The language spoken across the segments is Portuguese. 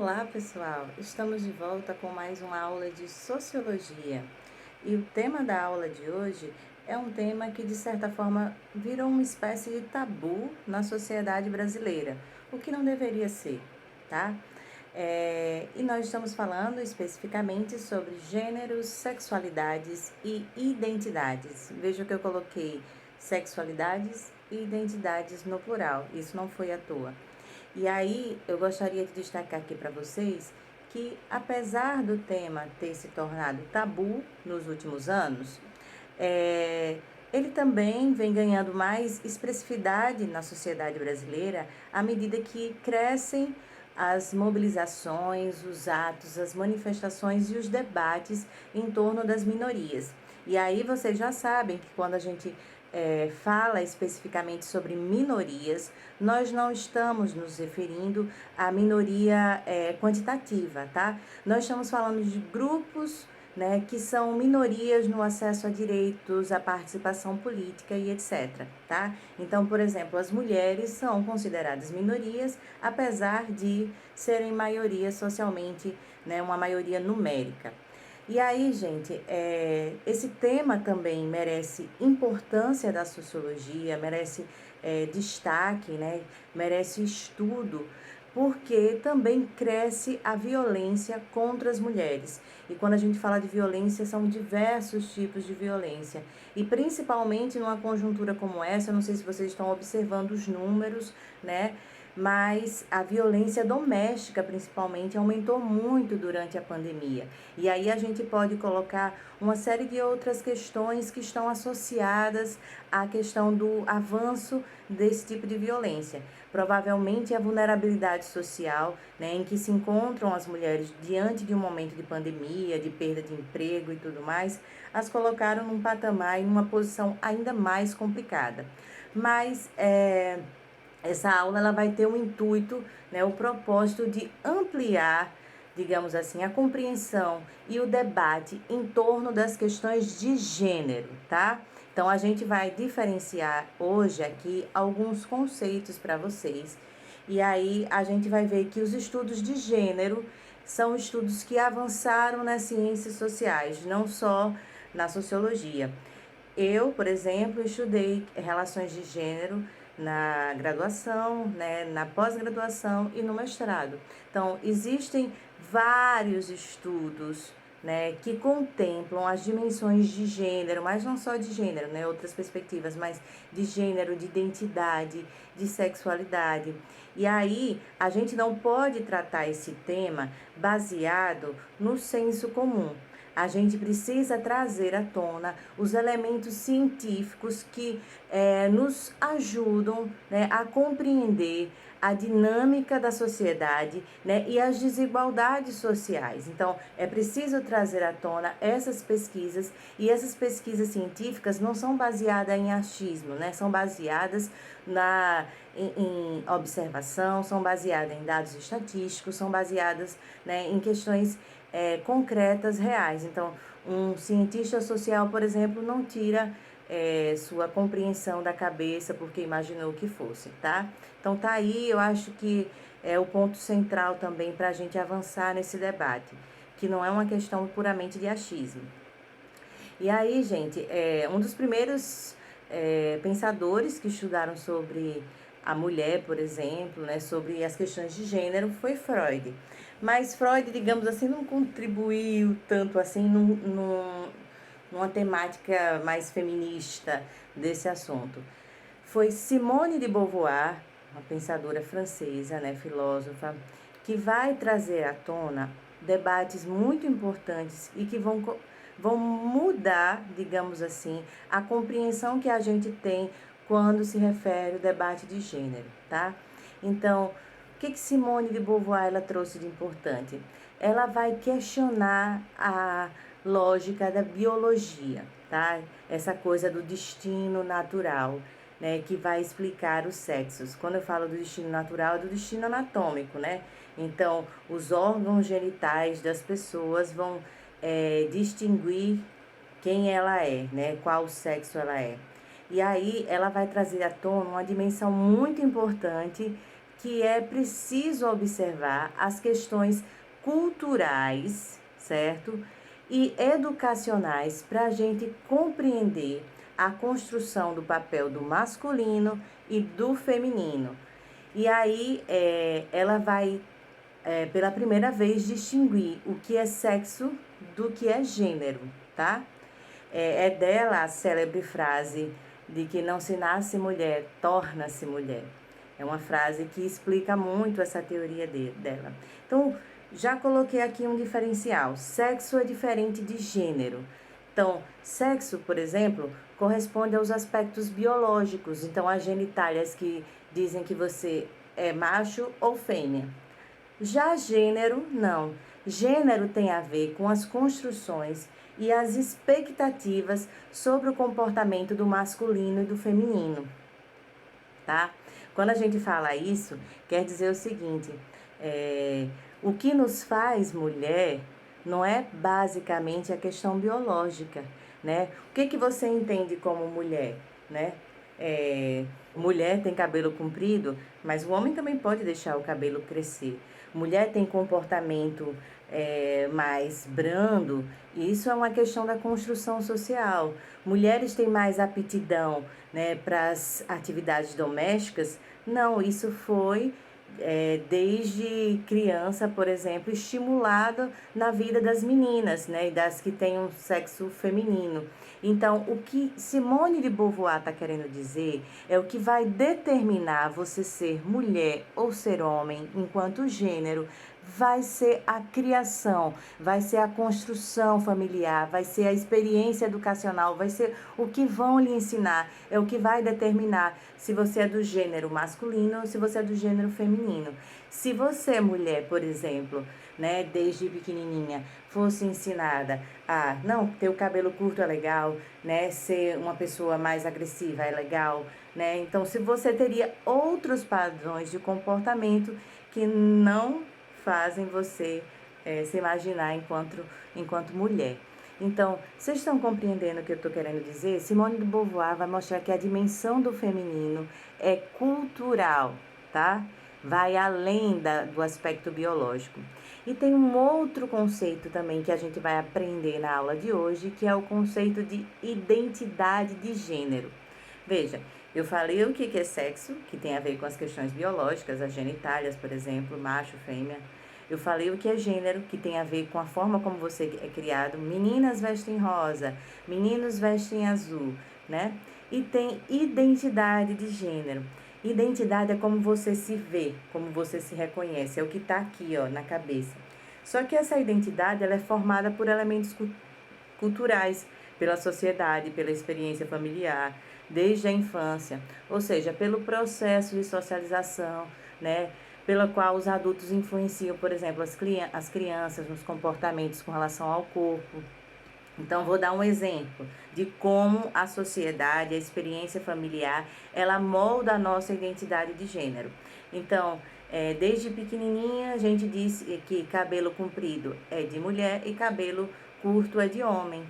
Olá, pessoal! Estamos de volta com mais uma aula de Sociologia. E o tema da aula de hoje é um tema que, de certa forma, virou uma espécie de tabu na sociedade brasileira, o que não deveria ser, tá? E nós estamos falando especificamente sobre gêneros, sexualidades e identidades. Veja que eu coloquei sexualidades e identidades no plural, isso não foi à toa. E aí eu gostaria de destacar aqui para vocês que, apesar do tema ter se tornado tabu nos últimos anos, ele também vem ganhando mais expressividade na sociedade brasileira à medida que crescem as mobilizações, os atos, as manifestações e os debates em torno das minorias. E aí vocês já sabem que quando a gente fala especificamente sobre minorias, nós não estamos nos referindo à minoria quantitativa, tá? Nós estamos falando de grupos, né, que são minorias no acesso a direitos, à participação política e etc, tá? Então, por exemplo, as mulheres são consideradas minorias, apesar de serem maioria socialmente, né, uma maioria numérica. E aí, gente, esse tema também merece importância da sociologia, merece destaque, né, merece estudo, porque também cresce a violência contra as mulheres. E quando a gente fala de violência, são diversos tipos de violência. E principalmente numa conjuntura como essa, eu não sei se vocês estão observando os números, né? Mas a violência doméstica, principalmente, aumentou muito durante a pandemia. E aí a gente pode colocar uma série de outras questões que estão associadas à questão do avanço desse tipo de violência. Provavelmente a vulnerabilidade social, né, em que se encontram as mulheres diante de um momento de pandemia, de perda de emprego e tudo mais, as colocaram num patamar e numa posição ainda mais complicada. Mas essa aula ela vai ter o intuito, né, o propósito de ampliar, digamos assim, a compreensão e o debate em torno das questões de gênero, tá? Então a gente vai diferenciar hoje aqui alguns conceitos para vocês. E aí a gente vai ver que os estudos de gênero são estudos que avançaram nas ciências sociais, não só na sociologia. Eu, por exemplo, estudei relações de gênero na graduação, né, na pós-graduação e no mestrado. Então, existem vários estudos, né, que contemplam as dimensões de gênero, mas não só de gênero, né, outras perspectivas, mas de gênero, de identidade, de sexualidade. E aí, a gente não pode tratar esse tema baseado no senso comum. A gente precisa trazer à tona os elementos científicos que nos ajudam, né, a compreender a dinâmica da sociedade, né, e as desigualdades sociais. Então, é preciso trazer à tona essas pesquisas, e essas pesquisas científicas não são baseadas em achismo, né, são baseadas em observação, são baseadas em dados estatísticos, são baseadas, né, em questões concretas, reais. Então, um cientista social, por exemplo, não tira sua compreensão da cabeça porque imaginou que fosse, tá? Então, tá aí, eu acho que é o ponto central também para a gente avançar nesse debate, que não é uma questão puramente de achismo. E aí, gente, um dos primeiros pensadores que estudaram sobre a mulher, por exemplo, né, sobre as questões de gênero, foi Freud. Mas Freud, digamos assim, não contribuiu tanto assim numa temática mais feminista desse assunto. Foi Simone de Beauvoir, uma pensadora francesa, né, filósofa, que vai trazer à tona debates muito importantes e que vão mudar, digamos assim, a compreensão que a gente tem quando se refere ao debate de gênero, tá? Então, o que Simone de Beauvoir ela trouxe de importante? Ela vai questionar a lógica da biologia, tá? Essa coisa do destino natural, né, que vai explicar os sexos. Quando eu falo do destino natural, é do destino anatômico, né? Então, os órgãos genitais das pessoas vão distinguir quem ela é, né? Qual sexo ela é. E aí ela vai trazer à tona uma dimensão muito importante que é preciso observar as questões culturais, certo? E educacionais para a gente compreender a construção do papel do masculino e do feminino. E aí ela vai, pela primeira vez, distinguir o que é sexo do que é gênero, tá? É dela a célebre frase de que não se nasce mulher, torna-se mulher. É uma frase que explica muito essa teoria dela. Então, já coloquei aqui um diferencial. Sexo é diferente de gênero. Então, sexo, por exemplo, corresponde aos aspectos biológicos. Então, as genitálias que dizem que você é macho ou fêmea. Já gênero, não. Gênero tem a ver com as construções e as expectativas sobre o comportamento do masculino e do feminino, tá? Quando a gente fala isso, quer dizer o seguinte, o que nos faz mulher não é basicamente a questão biológica, né? O que você entende como mulher, né? Mulher tem cabelo comprido, mas o homem também pode deixar o cabelo crescer. Mulher tem comportamento mais brando, e isso é uma questão da construção social. Mulheres têm mais aptidão, né, para as atividades domésticas. Não, isso foi desde criança, por exemplo, estimulado na vida das meninas, né, e das que têm um sexo feminino. Então, o que Simone de Beauvoir está querendo dizer é o que vai determinar você ser mulher ou ser homem enquanto gênero, vai ser a criação, vai ser a construção familiar, vai ser a experiência educacional, vai ser o que vão lhe ensinar, é o que vai determinar se você é do gênero masculino ou se você é do gênero feminino. Se você, mulher, por exemplo, né, desde pequenininha, fosse ensinada a, não, ter o cabelo curto é legal, né, ser uma pessoa mais agressiva é legal, né, então se você teria outros padrões de comportamento que não fazem você se imaginar enquanto mulher. Então, vocês estão compreendendo o que eu estou querendo dizer? Simone de Beauvoir vai mostrar que a dimensão do feminino é cultural, tá? Vai além do aspecto biológico. E tem um outro conceito também que a gente vai aprender na aula de hoje, que é o conceito de identidade de gênero. Veja, eu falei o que é sexo, que tem a ver com as questões biológicas, as genitálias, por exemplo, macho, fêmea. Eu falei o que é gênero, que tem a ver com a forma como você é criado. Meninas vestem rosa, meninos vestem azul, né? E tem identidade de gênero. Identidade é como você se vê, como você se reconhece, é o que está aqui, ó, na cabeça. Só que essa identidade ela é formada por elementos culturais, pela sociedade, pela experiência familiar, desde a infância, ou seja, pelo processo de socialização, né, pela qual os adultos influenciam, por exemplo, as crianças nos comportamentos com relação ao corpo. Então, vou dar um exemplo de como a sociedade, a experiência familiar, ela molda a nossa identidade de gênero. Então, desde pequenininha, a gente diz que cabelo comprido é de mulher e cabelo curto é de homem.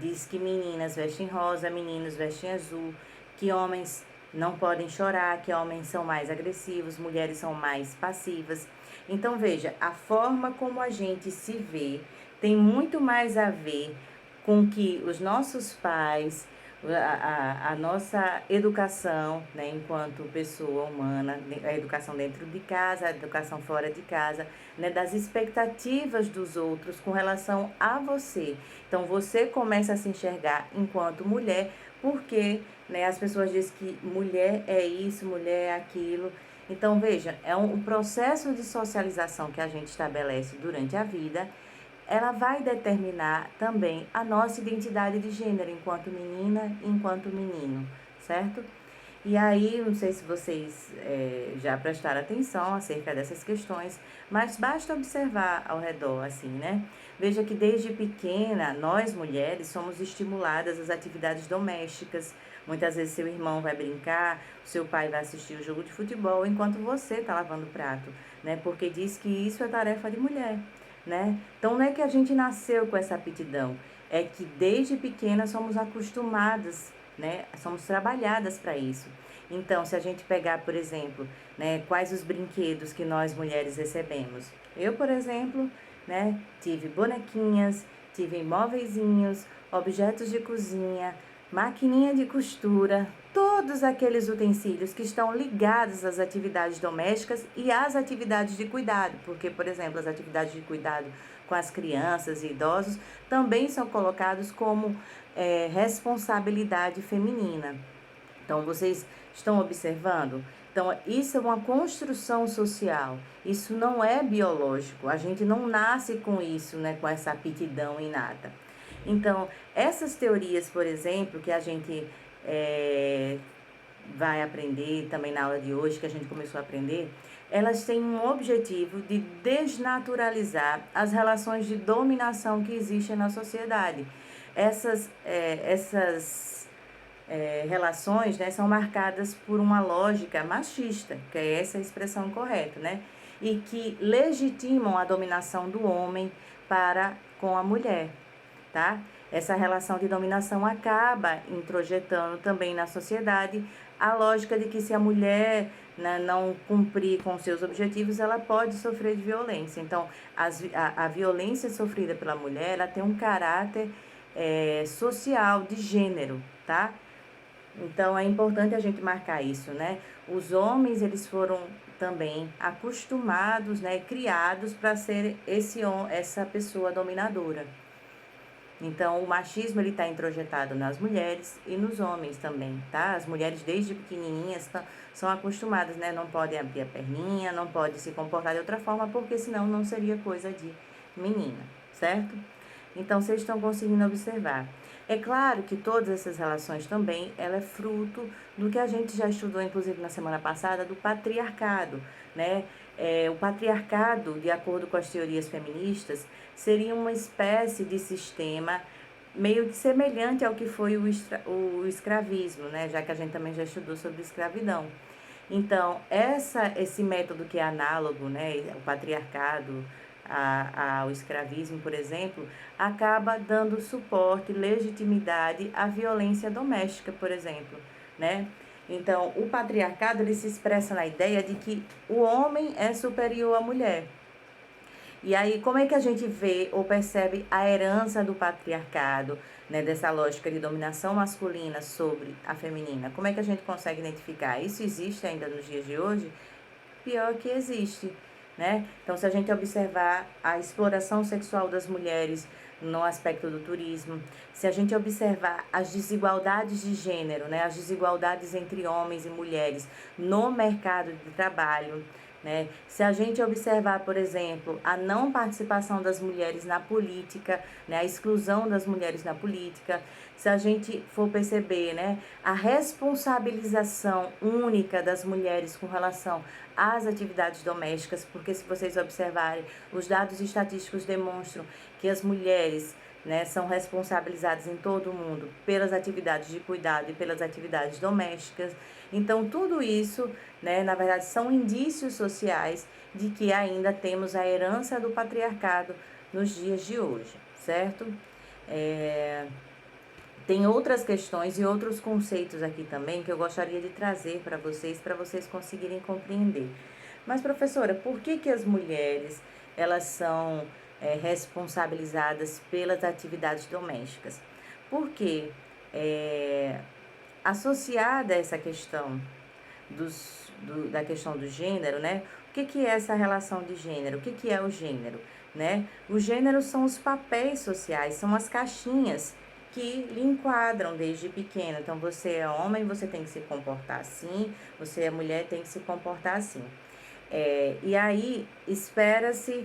Diz que meninas vestem rosa, meninos vestem azul, que homens não podem chorar, que homens são mais agressivos, mulheres são mais passivas. Então, veja, a forma como a gente se vê tem muito mais a ver com que os nossos pais, a nossa educação, né, enquanto pessoa humana, a educação dentro de casa, a educação fora de casa, né, das expectativas dos outros com relação a você. Então, você começa a se enxergar enquanto mulher, porque, né, as pessoas dizem que mulher é isso, mulher é aquilo. Então, veja, é um processo de socialização que a gente estabelece durante a vida. Ela vai determinar também a nossa identidade de gênero enquanto menina e enquanto menino, certo? E aí, não sei se vocês já prestaram atenção acerca dessas questões, mas basta observar ao redor, assim, né? Veja que desde pequena, nós mulheres somos estimuladas às atividades domésticas. Muitas vezes seu irmão vai brincar, o seu pai vai assistir o jogo de futebol, enquanto você está lavando o prato, né? Porque diz que isso é tarefa de mulher, né? Então não é que a gente nasceu com essa aptidão, é que desde pequena somos acostumadas, né? Somos trabalhadas para isso. Então, se a gente pegar, por exemplo, né, quais os brinquedos que nós mulheres recebemos. Eu, por exemplo, né, tive bonequinhas, tive móveizinhos, objetos de cozinha, maquininha de costura, todos aqueles utensílios que estão ligados às atividades domésticas e às atividades de cuidado, porque, por exemplo, as atividades de cuidado com as crianças e idosos também são colocados como responsabilidade feminina. Então, vocês estão observando? Então, isso é uma construção social, isso não é biológico, a gente não nasce com isso, né, com essa aptidão inata. Então, essas teorias, por exemplo, que a gente vai aprender também na aula de hoje, que a gente começou a aprender, elas têm um objetivo de desnaturalizar as relações de dominação que existem na sociedade. Essas relações, né, são marcadas por uma lógica machista, que é essa a expressão correta, né? E que legitimam a dominação do homem para com a mulher, tá? Essa relação de dominação acaba introjetando também na sociedade a lógica de que se a mulher, né, não cumprir com seus objetivos, ela pode sofrer de violência. Então, a violência sofrida pela mulher, ela tem um caráter social, de gênero, tá? Então, é importante a gente marcar isso, né? Os homens, eles foram também acostumados, né, criados para ser essa pessoa dominadora. Então, o machismo, ele está introjetado nas mulheres e nos homens também, tá? As mulheres, desde pequenininhas, são acostumadas, né? Não podem abrir a perninha, não pode se comportar de outra forma, porque senão não seria coisa de menina, certo? Então, vocês estão conseguindo observar. É claro que todas essas relações também, ela é fruto do que a gente já estudou, inclusive na semana passada, do patriarcado, né? O patriarcado, de acordo com as teorias feministas, seria uma espécie de sistema meio que semelhante ao que foi o escravismo, né? Já que a gente também já estudou sobre escravidão. Então, esse método que é análogo, né, o patriarcado, ao escravismo, por exemplo, acaba dando suporte, legitimidade à violência doméstica, por exemplo, né? Então, o patriarcado, ele se expressa na ideia de que o homem é superior à mulher. E aí, como é que a gente vê ou percebe a herança do patriarcado, né, dessa lógica de dominação masculina sobre a feminina? Como é que a gente consegue identificar? Isso existe ainda nos dias de hoje? Pior que existe, né? Então, se a gente observar a exploração sexual das mulheres no aspecto do turismo, se a gente observar as desigualdades de gênero, né, as desigualdades entre homens e mulheres no mercado de trabalho, né? Se a gente observar, por exemplo, a não participação das mulheres na política, né, a exclusão das mulheres na política, se a gente for perceber, né, a responsabilização única das mulheres com relação às atividades domésticas, porque se vocês observarem, os dados estatísticos demonstram que as mulheres, né, são responsabilizadas em todo o mundo pelas atividades de cuidado e pelas atividades domésticas. Então, tudo isso, né, na verdade, são indícios sociais de que ainda temos a herança do patriarcado nos dias de hoje, certo? Tem outras questões e outros conceitos aqui também que eu gostaria de trazer para vocês conseguirem compreender. Mas, professora, por que as mulheres, elas são responsabilizadas pelas atividades domésticas? Porque, associada a essa questão da questão do gênero, né? O que é essa relação de gênero? O que é o gênero, né? O gênero são os papéis sociais, são as caixinhas que lhe enquadram desde pequeno. Então, você é homem, você tem que se comportar assim, você é mulher, tem que se comportar assim. E aí, espera-se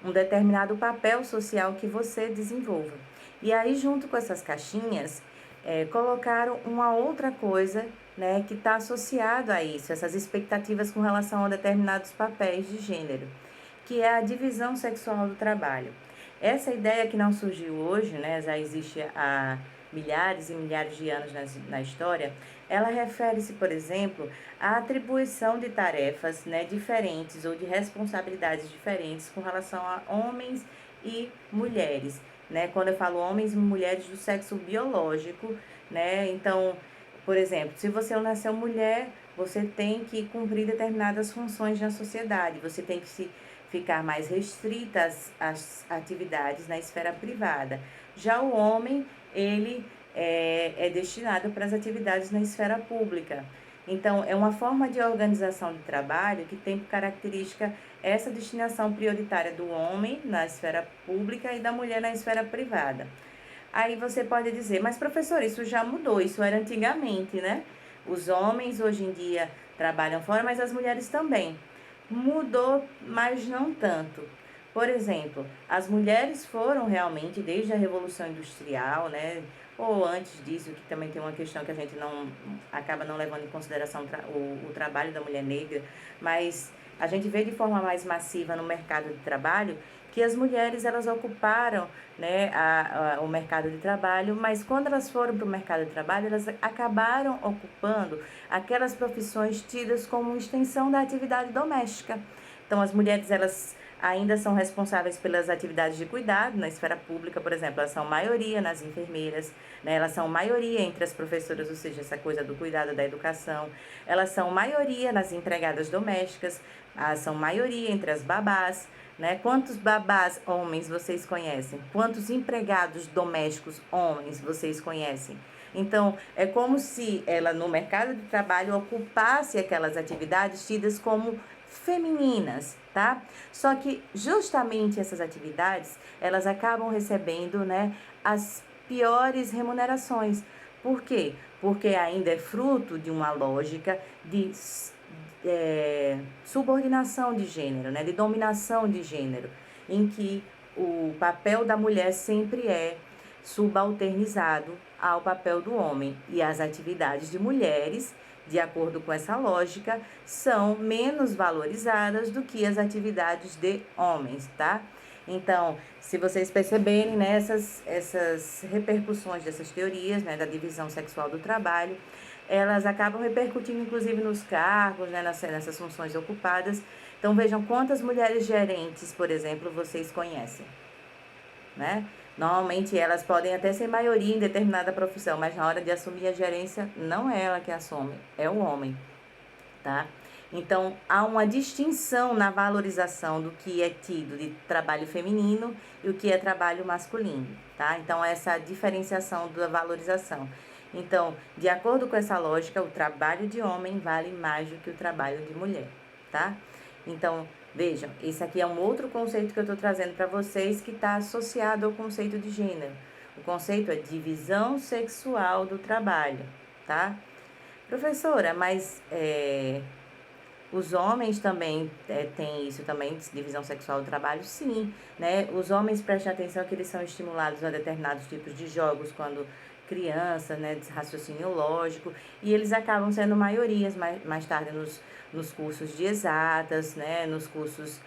um determinado papel social que você desenvolva. E aí, junto com essas caixinhas, colocaram uma outra coisa, né, que está associado a isso, essas expectativas com relação a determinados papéis de gênero, que é a divisão sexual do trabalho. Essa ideia que não surgiu hoje, né, já existe há milhares e milhares de anos na história, ela refere-se, por exemplo, à atribuição de tarefas, né, diferentes ou de responsabilidades diferentes com relação a homens e mulheres, né? Quando eu falo homens e mulheres do sexo biológico, né? Então, Por exemplo, se você nasceu mulher, você tem que cumprir determinadas funções na sociedade, você tem que se ficar mais restrita às atividades na esfera privada. Já o homem, ele é destinado para as atividades na esfera pública. Então, é uma forma de organização de trabalho que tem por característica essa destinação prioritária do homem na esfera pública e da mulher na esfera privada. Aí você pode dizer, mas professor, isso já mudou, isso era antigamente, né? Os homens hoje em dia trabalham fora, mas as mulheres também. Mudou, mas não tanto. Por exemplo, as mulheres foram realmente, desde a Revolução Industrial, né? Ou antes disso, que também tem uma questão que a gente não acaba não levando em consideração o trabalho da mulher negra, mas a gente vê de forma mais massiva no mercado de trabalho que as mulheres elas ocuparam, né, o mercado de trabalho, mas quando elas foram para o mercado de trabalho, elas acabaram ocupando aquelas profissões tidas como extensão da atividade doméstica. Então, as mulheres elas ainda são responsáveis pelas atividades de cuidado na esfera pública, por exemplo, elas são maioria nas enfermeiras, né, elas são maioria entre as professoras, ou seja, essa coisa do cuidado da educação, elas são maioria nas empregadas domésticas, elas são maioria entre as babás, né? Quantos babás homens vocês conhecem? Quantos empregados domésticos homens vocês conhecem? Então, é como se ela no mercado de trabalho ocupasse aquelas atividades tidas como femininas, tá? Só que justamente essas atividades, elas acabam recebendo, né, as piores remunerações. Por quê? Porque ainda é fruto de uma lógica de subordinação de gênero, né, de dominação de gênero, em que o papel da mulher sempre é subalternizado ao papel do homem e as atividades de mulheres, de acordo com essa lógica, são menos valorizadas do que as atividades de homens, tá? Então, se vocês perceberem, né, essas repercussões dessas teorias, né, da divisão sexual do trabalho, elas acabam repercutindo inclusive nos cargos, né, nessas funções ocupadas. Então vejam quantas mulheres gerentes, por exemplo, vocês conhecem, né? Normalmente elas podem até ser maioria em determinada profissão, mas na hora de assumir a gerência não é ela que assume, é o homem, tá? Então há uma distinção na valorização do que é tido de trabalho feminino e o que é trabalho masculino, tá? Então essa diferenciação da valorização. Então, de acordo com essa lógica, o trabalho de homem vale mais do que o trabalho de mulher, tá? Então, vejam, esse aqui é um outro conceito que eu estou trazendo para vocês que está associado ao conceito de gênero. O conceito é divisão sexual do trabalho, tá? Professora, mas os homens também têm isso também, divisão sexual do trabalho? Sim, né? Os homens, prestem atenção que eles são estimulados a determinados tipos de jogos quando crianças, né, de raciocínio lógico, e eles acabam sendo maiorias mais tarde nos cursos de exatas, né, nos cursos,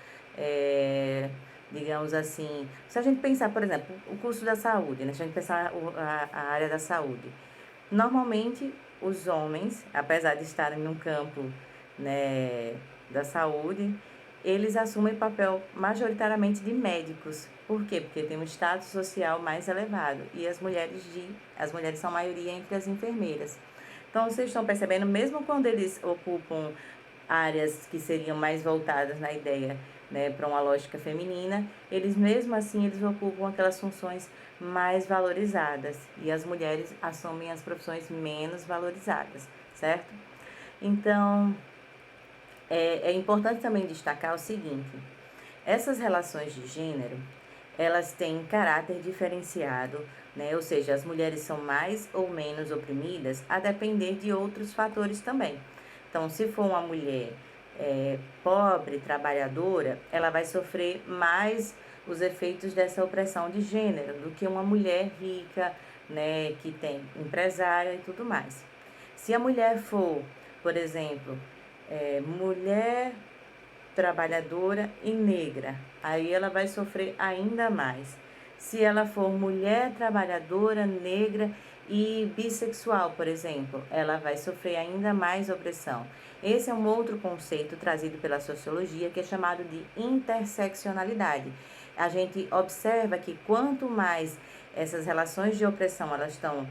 digamos assim, se a gente pensar, por exemplo, o curso da saúde, né, se a gente pensar a área da saúde, normalmente os homens, apesar de estarem num campo, né, da saúde, eles assumem papel majoritariamente de médicos. Por quê? Porque tem um status social mais elevado e as mulheres são a maioria entre as enfermeiras. Então vocês estão percebendo, mesmo quando eles ocupam áreas que seriam mais voltadas na ideia, né, para uma lógica feminina, eles mesmo assim eles ocupam aquelas funções mais valorizadas e as mulheres assumem as profissões menos valorizadas, certo? Então, é importante também destacar o seguinte: essas relações de gênero, elas têm caráter diferenciado, né? Ou seja, as mulheres são mais ou menos oprimidas a depender de outros fatores também. Então, se for uma mulher pobre, trabalhadora, ela vai sofrer mais os efeitos dessa opressão de gênero do que uma mulher rica, né, que tem empresária e tudo mais. Se a mulher for, por exemplo, mulher trabalhadora e negra, aí ela vai sofrer ainda mais. Se ela for mulher trabalhadora, negra e bissexual, por exemplo, ela vai sofrer ainda mais opressão. Esse é um outro conceito trazido pela sociologia que é chamado de interseccionalidade. A gente observa que quanto mais essas relações de opressão elas estão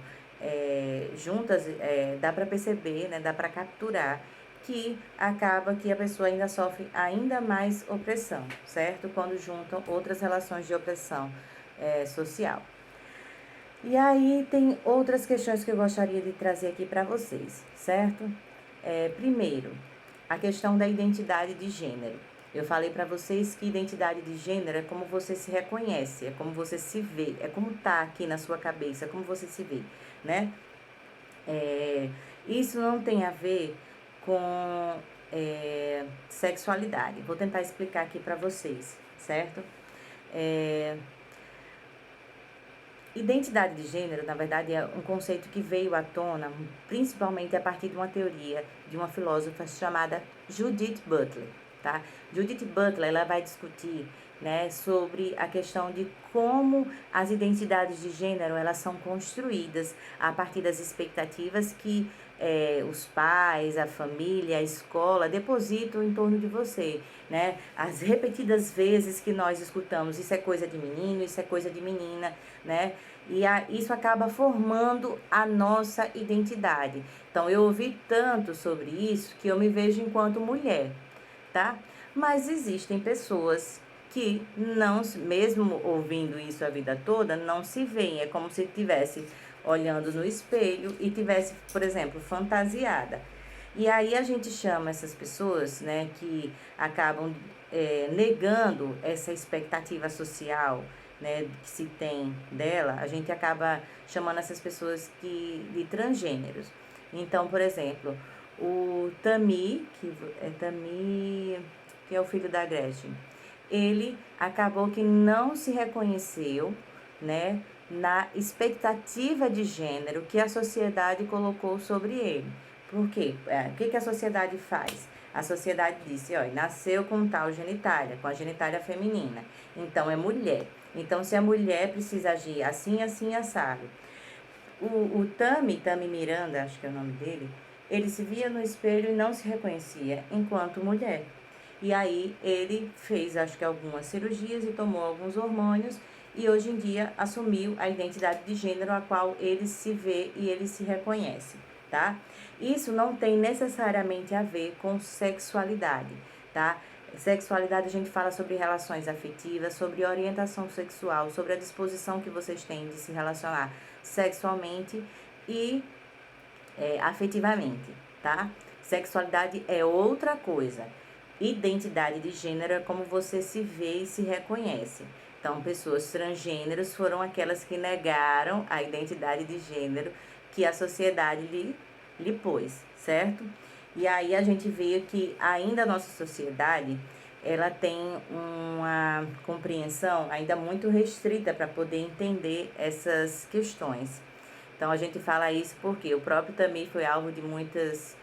juntas, dá para perceber, né, dá para capturar que acaba que a pessoa ainda sofre ainda mais opressão, certo? Quando juntam outras relações de opressão social. E aí tem outras questões que eu gostaria de trazer aqui para vocês, certo? Primeiro, a questão da identidade de gênero. Eu falei para vocês que identidade de gênero é como você se reconhece, é como você se vê, é como tá aqui na sua cabeça, é como você se vê, né? Isso não tem a ver com sexualidade. Vou tentar explicar aqui para vocês, certo? Identidade de gênero, na verdade, é um conceito que veio à tona principalmente a partir de uma teoria de uma filósofa chamada Judith Butler, tá? Judith Butler, ela vai discutir, né, sobre a questão de como as identidades de gênero, elas são construídas a partir das expectativas que os pais, a família, a escola depositam em torno de você, né? As repetidas vezes que nós escutamos, isso é coisa de menino, isso é coisa de menina, né? Isso acaba formando a nossa identidade. Então, eu ouvi tanto sobre isso que eu me vejo enquanto mulher, tá? Mas existem pessoas que não, mesmo ouvindo isso a vida toda, não se veem. É como se estivesse olhando no espelho e tivesse, por exemplo, fantasiada. E aí a gente chama essas pessoas, né, que acabam negando essa expectativa social, né, que se tem dela, a gente acaba chamando essas pessoas de transgêneros. Então, por exemplo, o Tami, que é o filho da Gretchen, ele acabou que não se reconheceu, né, na expectativa de gênero que a sociedade colocou sobre ele. Por quê? O que a sociedade faz? A sociedade disse, ó, nasceu com tal genitália, com a genitália feminina, então é mulher. Então, se a mulher precisa agir assim, assim, assado. O Tami Miranda, acho que é o nome dele, ele se via no espelho e não se reconhecia enquanto mulher. E aí ele fez, acho que algumas cirurgias e tomou alguns hormônios e hoje em dia assumiu a identidade de gênero a qual ele se vê e ele se reconhece, tá? Isso não tem necessariamente a ver com sexualidade, tá? Sexualidade a gente fala sobre relações afetivas, sobre orientação sexual, sobre a disposição que vocês têm de se relacionar sexualmente e afetivamente, tá? Sexualidade é outra coisa. Identidade de gênero é como você se vê e se reconhece. Então, pessoas transgêneros foram aquelas que negaram a identidade de gênero que a sociedade lhe pôs, certo? E aí a gente vê que ainda a nossa sociedade, ela tem uma compreensão ainda muito restrita para poder entender essas questões. Então a gente fala isso porque o próprio também foi alvo de muitas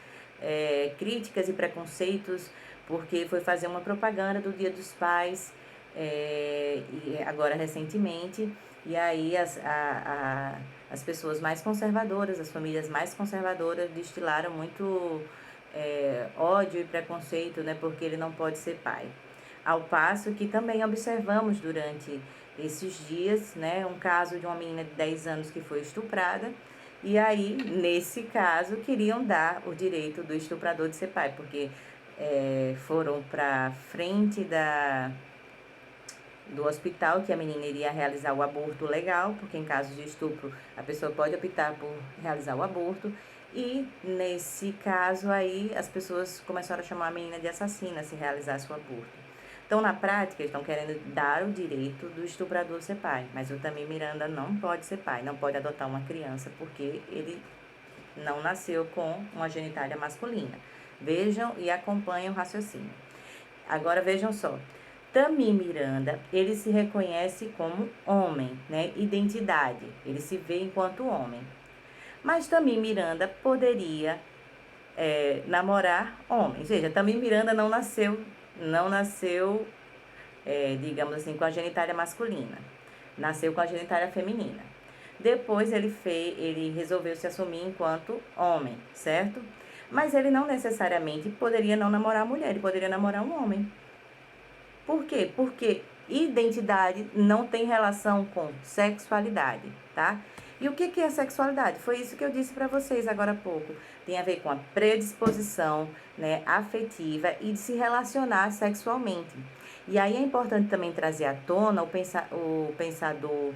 críticas e preconceitos, porque foi fazer uma propaganda do Dia dos Pais, e agora recentemente, e aí as pessoas mais conservadoras, as famílias mais conservadoras destilaram muito ódio e preconceito, né, porque ele não pode ser pai. Ao passo que também observamos durante esses dias, né, um caso de uma menina de 10 anos que foi estuprada, e aí, nesse caso, queriam dar o direito do estuprador de ser pai, porque foram para frente do hospital que a menina iria realizar o aborto legal, porque em caso de estupro a pessoa pode optar por realizar o aborto. E nesse caso aí as pessoas começaram a chamar a menina de assassina se realizasse o aborto. Então, na prática, eles estão querendo dar o direito do estuprador ser pai, mas o Tami Miranda não pode ser pai, não pode adotar uma criança porque ele não nasceu com uma genitália masculina. Vejam e acompanhem o raciocínio. Agora vejam só. Tami Miranda, ele se reconhece como homem, né? Identidade, ele se vê enquanto homem. Mas Tami Miranda poderia namorar homens. Veja, Tami Miranda não nasceu, digamos assim, com a genitália masculina. Nasceu com a genitália feminina. Depois ele resolveu se assumir enquanto homem, certo? Mas ele não necessariamente poderia não namorar mulher, ele poderia namorar um homem. Por quê? Porque Identidade não tem relação com sexualidade, tá? E o que é sexualidade? Foi isso que eu disse para vocês agora há pouco. Tem a ver com a predisposição, né, afetiva e de se relacionar sexualmente. E aí é importante também trazer à tona o pensador,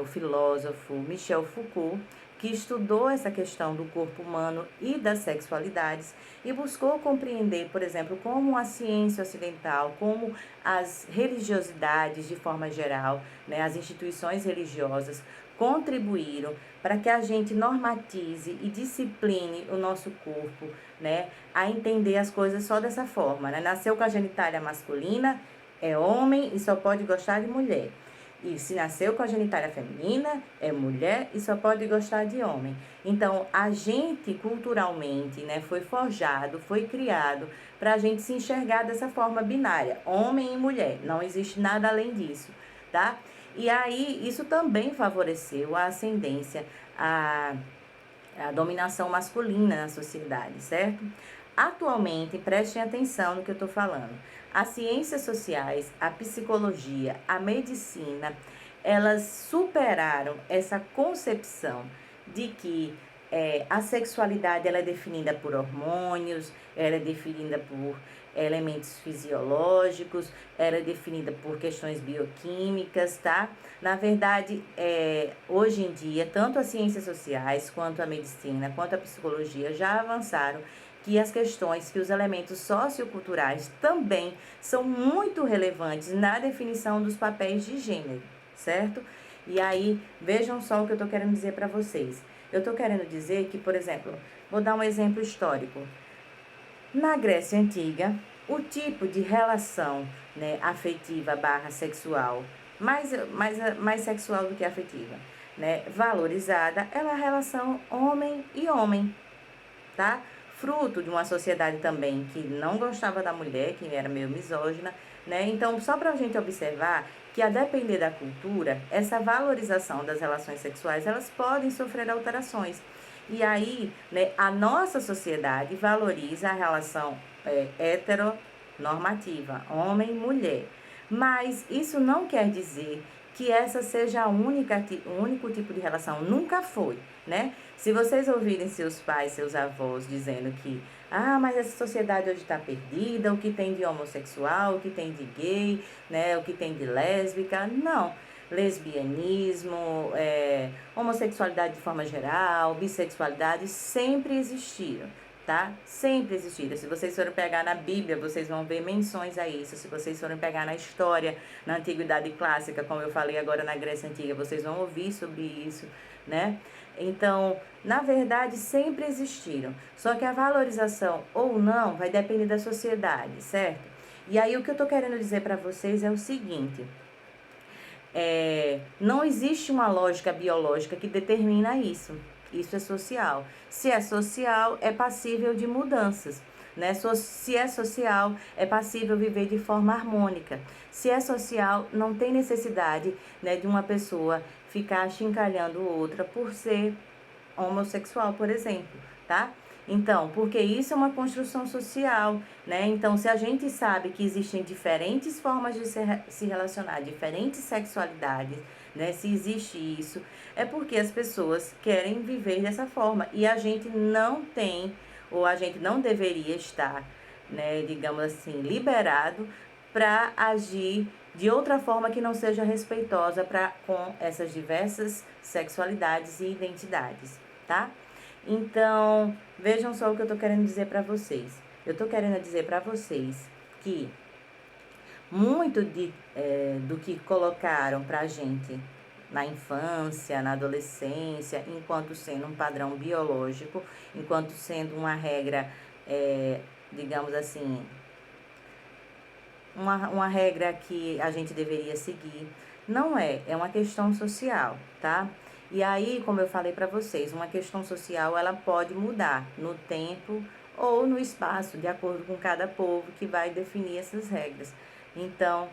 o filósofo Michel Foucault, que estudou essa questão do corpo humano e das sexualidades e buscou compreender, por exemplo, como a ciência ocidental, como as religiosidades de forma geral, né, as instituições religiosas contribuíram para que a gente normatize e discipline o nosso corpo, né, a entender as coisas só dessa forma, né? Nasceu com a genitália masculina, é homem e só pode gostar de mulher. E se nasceu com a genitália feminina, é mulher e só pode gostar de homem. Então, a gente culturalmente, né, foi forjado, foi criado para a gente se enxergar dessa forma binária, homem e mulher. Não existe nada além disso, tá? E aí, isso também favoreceu a ascendência, a dominação masculina na sociedade, certo? Atualmente, prestem atenção no que eu estou falando. As ciências sociais, a psicologia, a medicina, elas superaram essa concepção de que a sexualidade ela é definida por hormônios, ela é definida por elementos fisiológicos, ela é definida por questões bioquímicas, tá? Na verdade, hoje em dia, tanto as ciências sociais, quanto a medicina, quanto a psicologia já avançaram que as questões, que os elementos socioculturais também são muito relevantes na definição dos papéis de gênero, certo? E aí, vejam só o que eu estou querendo dizer para vocês. Eu estou querendo dizer que, por exemplo, vou dar um exemplo histórico. Na Grécia Antiga, o tipo de relação, né, afetiva barra sexual, mais sexual do que afetiva, né, valorizada, era a relação homem e homem, tá? Fruto de uma sociedade também que não gostava da mulher, que era meio misógina, né? Então, só para a gente observar que, a depender da cultura, essa valorização das relações sexuais, elas podem sofrer alterações. E aí, né, a nossa sociedade valoriza a relação heteronormativa, homem-mulher. Mas isso não quer dizer que essa seja o único tipo de relação. Nunca foi, né? Se vocês ouvirem seus pais, seus avós dizendo que mas essa sociedade hoje está perdida, o que tem de homossexual, o que tem de gay, né, o que tem de lésbica, não. Lesbianismo, homossexualidade de forma geral, bissexualidade sempre existiram, tá? Sempre existiram. Se vocês forem pegar na Bíblia, vocês vão ver menções a isso. Se vocês forem pegar na história, na Antiguidade Clássica, como eu falei agora na Grécia Antiga, vocês vão ouvir sobre isso, né? Então, na verdade, sempre existiram. Só que a valorização ou não vai depender da sociedade, certo? E aí o que eu tô querendo dizer para vocês é o seguinte: não existe uma lógica biológica que determina isso. Isso é social. Se é social, é passível de mudanças, né? Se é social, é passível viver de forma harmônica. Se é social, não tem necessidade, né, de uma pessoa ficar achincalhando outra por ser homossexual, por exemplo, tá? Então, porque isso é uma construção social, né? Então, se a gente sabe que existem diferentes formas de se relacionar, diferentes sexualidades, né? Se existe isso, é porque as pessoas querem viver dessa forma. E a gente não tem, ou a gente não deveria estar, né, digamos assim, liberado para agir de outra forma que não seja respeitosa com essas diversas sexualidades e identidades, tá? Então, vejam só o que eu tô querendo dizer para vocês. Eu tô querendo dizer para vocês que muito do que colocaram pra gente na infância, na adolescência, enquanto sendo um padrão biológico, enquanto sendo uma regra, digamos assim, uma regra que a gente deveria seguir. Não é uma questão social, tá? E aí, como eu falei para vocês, uma questão social ela pode mudar no tempo ou no espaço, de acordo com cada povo que vai definir essas regras. Então,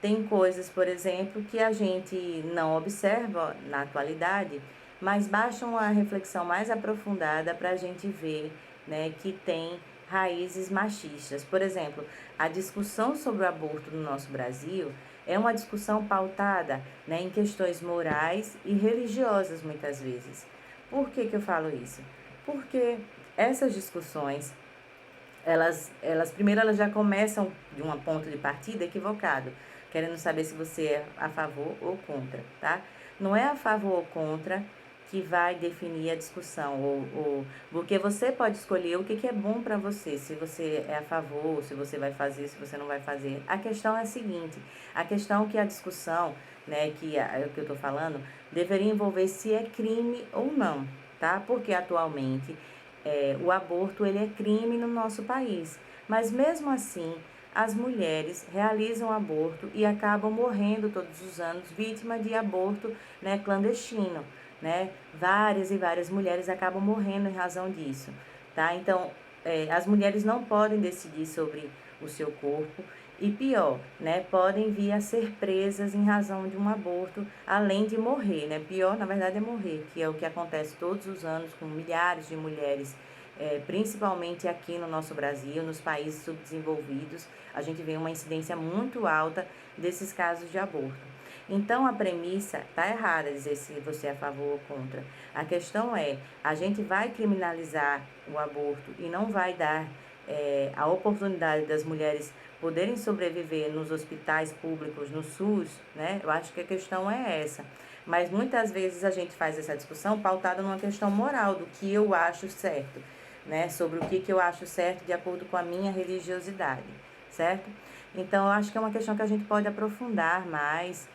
tem coisas, por exemplo, que a gente não observa na atualidade, mas basta uma reflexão mais aprofundada para a gente ver, né, que tem raízes machistas. Por exemplo, a discussão sobre o aborto no nosso Brasil é uma discussão pautada, né, em questões morais e religiosas, muitas vezes. Por que que eu falo isso? Porque essas discussões, primeiro elas já começam de um ponto de partida equivocado, querendo saber se você é a favor ou contra, tá? Não é a favor ou contra que vai definir a discussão, porque você pode escolher o que, que é bom para você, se você é a favor, se você vai fazer, se você não vai fazer. A questão é a seguinte, a questão que a discussão, né, é o que eu estou falando, deveria envolver se é crime ou não, tá? Porque atualmente o aborto ele é crime no nosso país, mas mesmo assim as mulheres realizam aborto e acabam morrendo todos os anos vítima de aborto, né, clandestino, né? Várias e várias mulheres acabam morrendo em razão disso, tá? Então, as mulheres não podem decidir sobre o seu corpo e pior, né? Podem vir a ser presas em razão de um aborto, além de morrer, né? Pior, na verdade, é morrer, que é o que acontece todos os anos com milhares de mulheres, principalmente aqui no nosso Brasil, nos países subdesenvolvidos, a gente vê uma incidência muito alta desses casos de aborto. Então a premissa está errada dizer se você é a favor ou contra. A questão é, a gente vai criminalizar o aborto e não vai dar a oportunidade das mulheres poderem sobreviver nos hospitais públicos, no SUS, né? Eu acho que a questão é essa. Mas muitas vezes a gente faz essa discussão pautada numa questão moral, do que eu acho certo, né? Sobre o que eu acho certo de acordo com a minha religiosidade, certo? Então, eu acho que é uma questão que a gente pode aprofundar mais.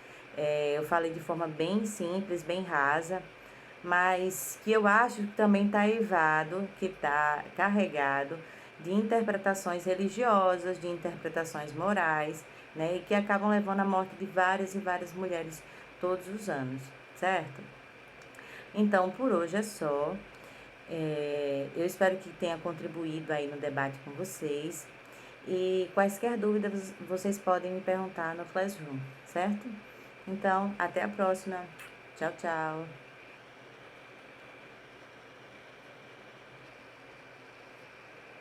Eu falei de forma bem simples, bem rasa, mas que eu acho que também está eivado, que está carregado de interpretações religiosas, de interpretações morais, né, e que acabam levando à morte de várias e várias mulheres todos os anos, certo? Então, por hoje é só. Eu espero que tenha contribuído aí no debate com vocês. E quaisquer dúvidas vocês podem me perguntar no Classroom, certo? Então, até a próxima. Tchau, tchau.